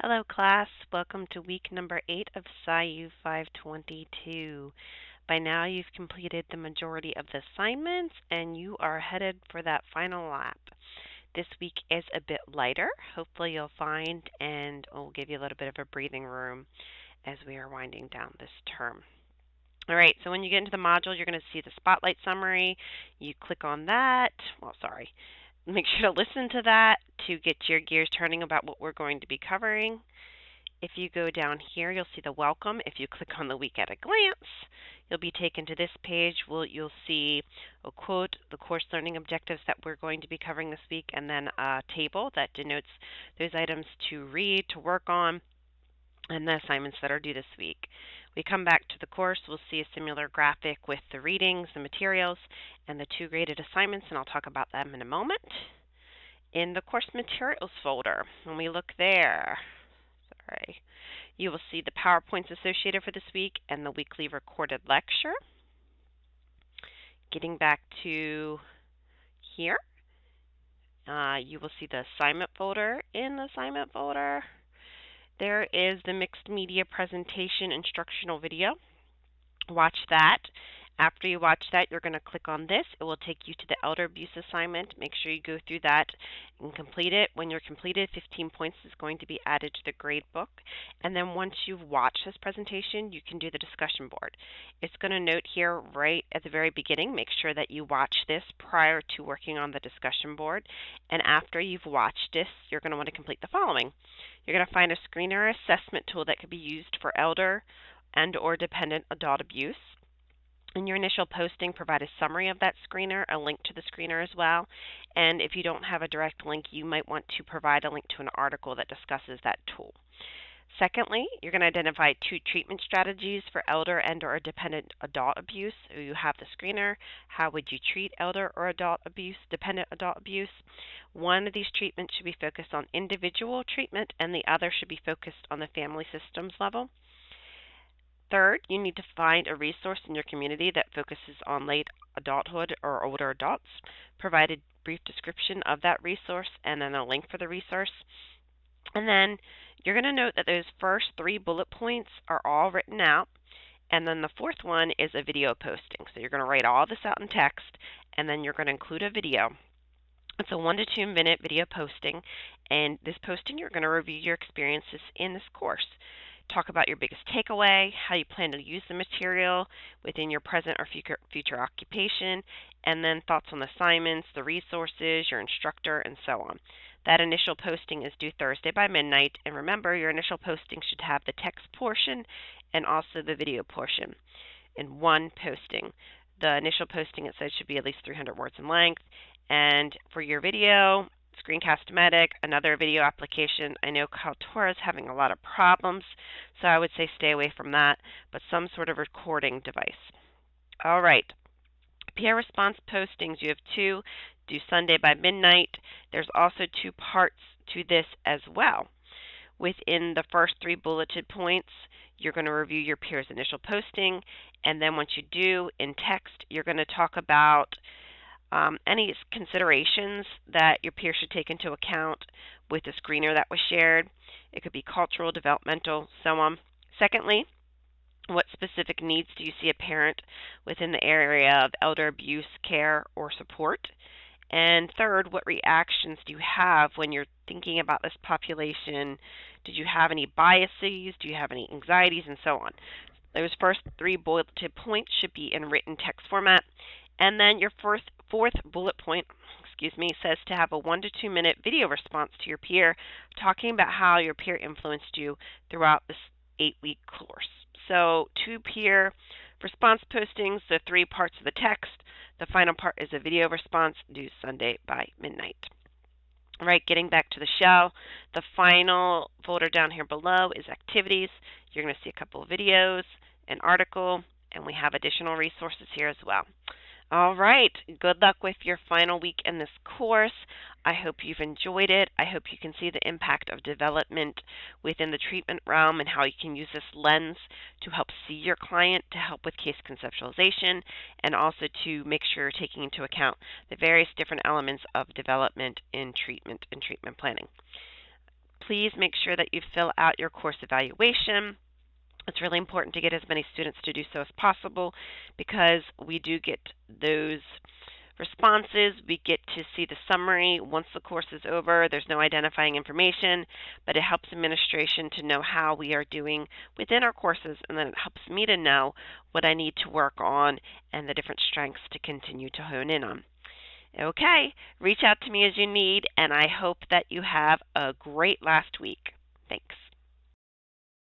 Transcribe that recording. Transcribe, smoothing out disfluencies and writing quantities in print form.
Hello, class. Welcome to week number 8 of PSYU 522. By now, you've completed the majority of the assignments and you are headed for that final lap. This week is a bit lighter, hopefully, you'll find, and will give you a little bit of a breathing room as we are winding down this term. All right, so when you get into the module, you're going to see the spotlight summary. You click on that. Make sure to listen to that to get your gears turning about what we're going to be covering. If you go down here, you'll see the welcome. If you click on the week at a glance, you'll be taken to this page. You'll see a quote, the course learning objectives that we're going to be covering this week, and then a table that denotes those items to read, to work on, and the assignments that are due this week. We come back to the course, we'll see a similar graphic with the readings, the materials, and the 2 graded assignments, and I'll talk about them in a moment. In the course materials folder, when we look there, you will see the PowerPoints associated for this week and the weekly recorded lecture. Getting back to here, you will see the assignment folder. In the assignment folder, there is the mixed media presentation instructional video. Watch that. After you watch that, you're going to click on this. It will take you to the elder abuse assignment. Make sure you go through that and complete it. When you're completed, 15 points is going to be added to the grade book. And then once you've watched this presentation, you can do the discussion board. It's going to note here right at the very beginning, make sure that you watch this prior to working on the discussion board. And after you've watched this, you're going to want to complete the following. You're going to find a screener assessment tool that could be used for elder and or dependent adult abuse. In your initial posting, provide a summary of that screener, a link to the screener as well. And if you don't have a direct link, you might want to provide a link to an article that discusses that tool. Secondly, you're going to identify 2 treatment strategies for elder and or dependent adult abuse. You have the screener. How would you treat elder or adult abuse, dependent adult abuse? One of these treatments should be focused on individual treatment, and the other should be focused on the family systems level. Third, you need to find a resource in your community that focuses on late adulthood or older adults. Provide a brief description of that resource and then a link for the resource. And then you're going to note that those first 3 bullet points are all written out. And then the 4th one is a video posting. So you're going to write all this out in text, and then you're going to include a video. It's a 1 to 2 minute video posting, and this posting you're going to review your experiences in this course. Talk about your biggest takeaway, how you plan to use the material within your present or future occupation, and then thoughts on the assignments, the resources, your instructor, and so on. That initial posting is due Thursday by midnight, and remember, your initial posting should have the text portion and also the video portion in one posting. The initial posting, it says, should be at least 300 words in length, and for your video, Screencast-O-Matic, another video application. I know Kaltura is having a lot of problems, so I would say stay away from that, but some sort of recording device. All right. Peer response postings, you have 2 due Sunday by midnight. There's also 2 parts to this as well. Within the first 3 bulleted points, you're going to review your peer's initial posting, and then once you do, in text, you're going to talk about any considerations that your peer should take into account with the screener that was shared. It could be cultural, developmental, so on. Secondly, what specific needs do you see a parent within the area of elder abuse, care, or support? And third, what reactions do you have when you're thinking about this population? Did you have any biases? Do you have any anxieties, and so on? Those first 3 bulleted points should be in written text format. And then your 4th bullet point, says to have a 1 to 2 minute video response to your peer, talking about how your peer influenced you throughout this 8-week course. So 2 peer response postings, the 3 parts of the text. The final part is a video response due Sunday by midnight. All right, getting back to the shell, the final folder down here below is activities. You're going to see a couple of videos, an article, and we have additional resources here as well. All right, good luck with your final week in this course. I hope you've enjoyed it. I hope you can see the impact of development within the treatment realm and how you can use this lens to help see your client, to help with case conceptualization, and also to make sure you're taking into account the various different elements of development in treatment and treatment planning. please make sure that you fill out your course evaluation. It's really important to get as many students to do so as possible because we do get those responses. We get to see the summary once the course is over. There's no identifying information, but it helps administration to know how we are doing within our courses, and then it helps me to know what I need to work on and the different strengths to continue to hone in on. Okay, reach out to me as you need, and I hope that you have a great last week. Thanks.